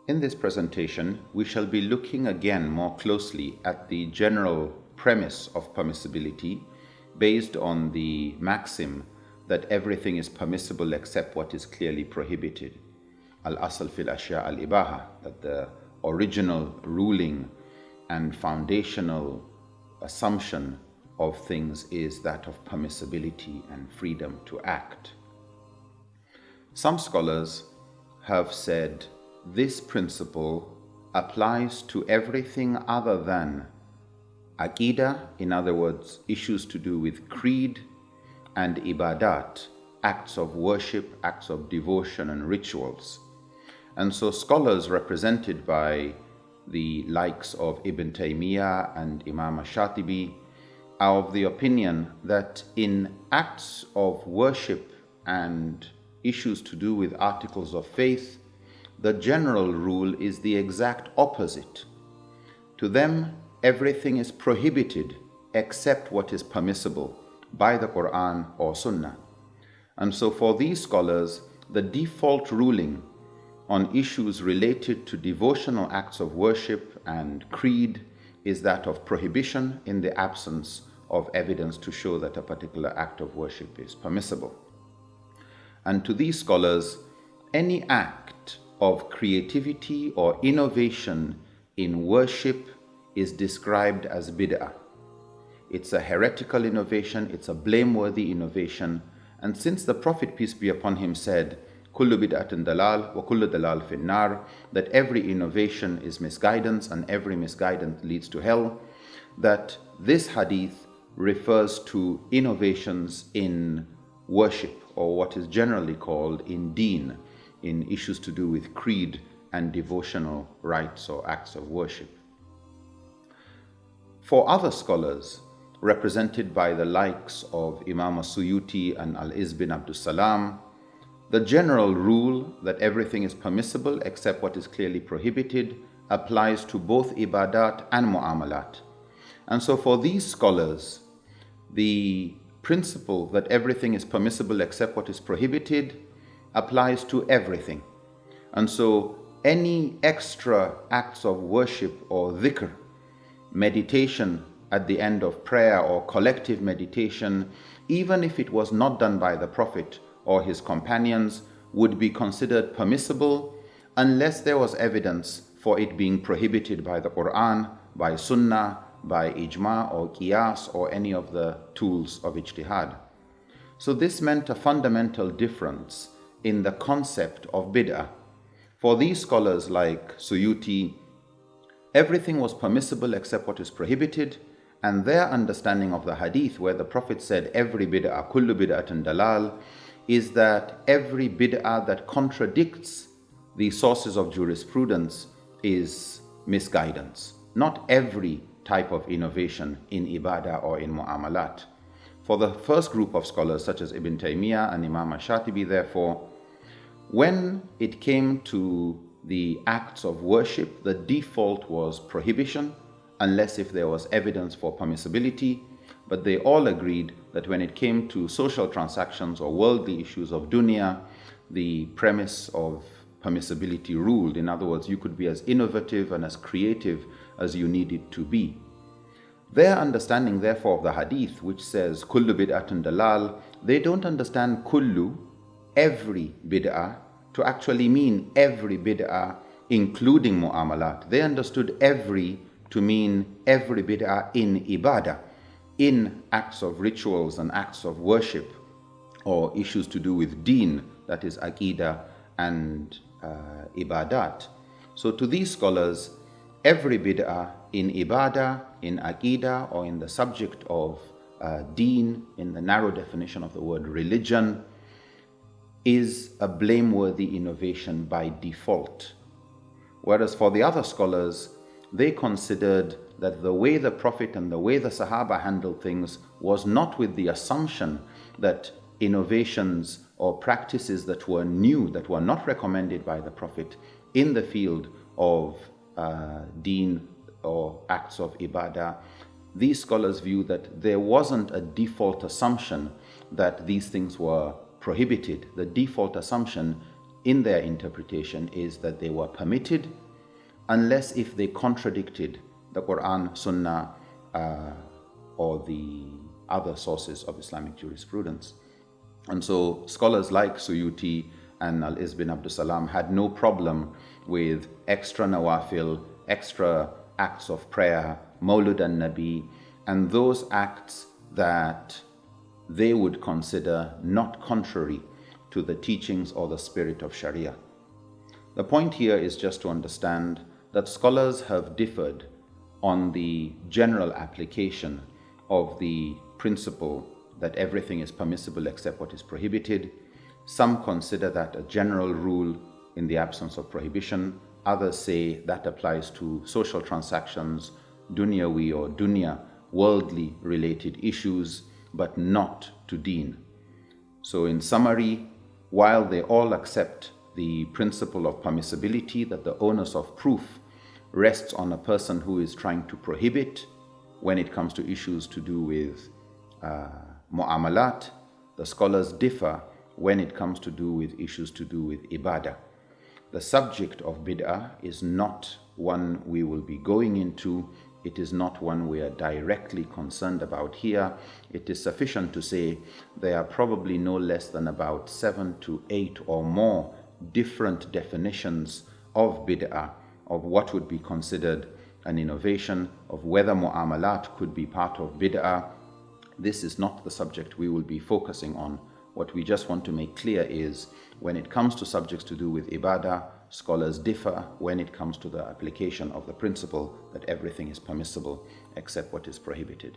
In this presentation, we shall be looking again more closely at the general premise of permissibility based on the maxim that everything is permissible except what is clearly prohibited. Al-asl fil ashya al-ibaha, that the original ruling and foundational assumption of things is that of permissibility and freedom to act. Some scholars have said this principle applies to everything other than aqidah, in other words, issues to do with creed, and ibadat, acts of worship, acts of devotion and rituals. And so scholars represented by the likes of Ibn Taymiyyah and Imam Shatibi are of the opinion that in acts of worship and issues to do with articles of faith, the general rule is the exact opposite. To them, everything is prohibited except what is permissible by the Quran or Sunnah. And so for these scholars, the default ruling on issues related to devotional acts of worship and creed is that of prohibition in the absence of evidence to show that a particular act of worship is permissible. And to these scholars, any act of creativity or innovation in worship is described as bid'ah. It's a heretical innovation, it's a blameworthy innovation. And since the Prophet, peace be upon him, said, Kullu bid'atin dalal wa kullu dalal fin nar, that every innovation is misguidance and every misguidance leads to hell, that this hadith refers to innovations in worship, or what is generally called in deen, in issues to do with creed and devotional rites or acts of worship. For other scholars, represented by the likes of Imam Suyuti and Al-Izz bin Abdus Salam, the general rule that everything is permissible except what is clearly prohibited applies to both ibadat and mu'amalat. And so for these scholars, the principle that everything is permissible except what is prohibited applies to everything. And so any extra acts of worship or dhikr, meditation at the end of prayer or collective meditation, even if it was not done by the Prophet or his companions, would be considered permissible unless there was evidence for it being prohibited by the Quran, by Sunnah, by ijma or qiyas or any of the tools of ijtihad. So this meant a fundamental difference in the concept of bid'ah. For these scholars like Suyuti, everything was permissible except what is prohibited, and their understanding of the hadith where the Prophet said every bid'ah, kullu bid'atin dalal, is that every bid'ah that contradicts the sources of jurisprudence is misguidance. Not every type of innovation in ibadah or in mu'amalat. For the first group of scholars such as Ibn Taymiyyah and Imam Shatibi, therefore, when it came to the acts of worship, the default was prohibition, unless if there was evidence for permissibility. But they all agreed that when it came to social transactions or worldly issues of dunya, the premise of permissibility ruled. In other words, you could be as innovative and as creative as you needed to be. Their understanding, therefore, of the hadith, which says kullu bid'atun dalal, they don't understand kullu, every bid'ah, to actually mean every bid'ah, including mu'amalat. They understood every to mean every bid'ah in ibadah, in acts of rituals and acts of worship, or issues to do with deen, that is aqidah and ibadat. So to these scholars, every bid'ah in ibadah, in aqidah, or in the subject of deen, in the narrow definition of the word religion, is a blameworthy innovation by default. Whereas for the other scholars, they considered that the way the Prophet and the way the Sahaba handled things was not with the assumption that innovations or practices that were new, that were not recommended by the Prophet in the field of deen or acts of ibadah, these scholars view that there wasn't a default assumption that these things were prohibited. The default assumption in their interpretation is that they were permitted unless if they contradicted the Quran, Sunnah, or the other sources of Islamic jurisprudence. And so scholars like Suyuti and Al-Izz bin Abdus Salam had no problem with extra nawafil, extra acts of prayer, Mawlud an-Nabi, and those acts that they would consider not contrary to the teachings or the spirit of Sharia. The point here is just to understand that scholars have differed on the general application of the principle that everything is permissible except what is prohibited. Some consider that a general rule in the absence of prohibition. Others say that applies to social transactions, dunyawi or dunya, worldly related issues, but not to deen. So in summary, while they all accept the principle of permissibility, that the onus of proof rests on a person who is trying to prohibit when it comes to issues to do with mu'amalat, the scholars differ when it comes to do with issues to do with ibadah. The subject of bid'ah is not one we will be going into. It is not one we are directly concerned about here. It is sufficient to say there are probably no less than about 7 to 8 or more different definitions of bid'ah, of what would be considered an innovation, of whether mu'amalat could be part of bid'ah. This is not the subject we will be focusing on. What we just want to make clear is when it comes to subjects to do with ibadah, scholars differ when it comes to the application of the principle that everything is permissible except what is prohibited.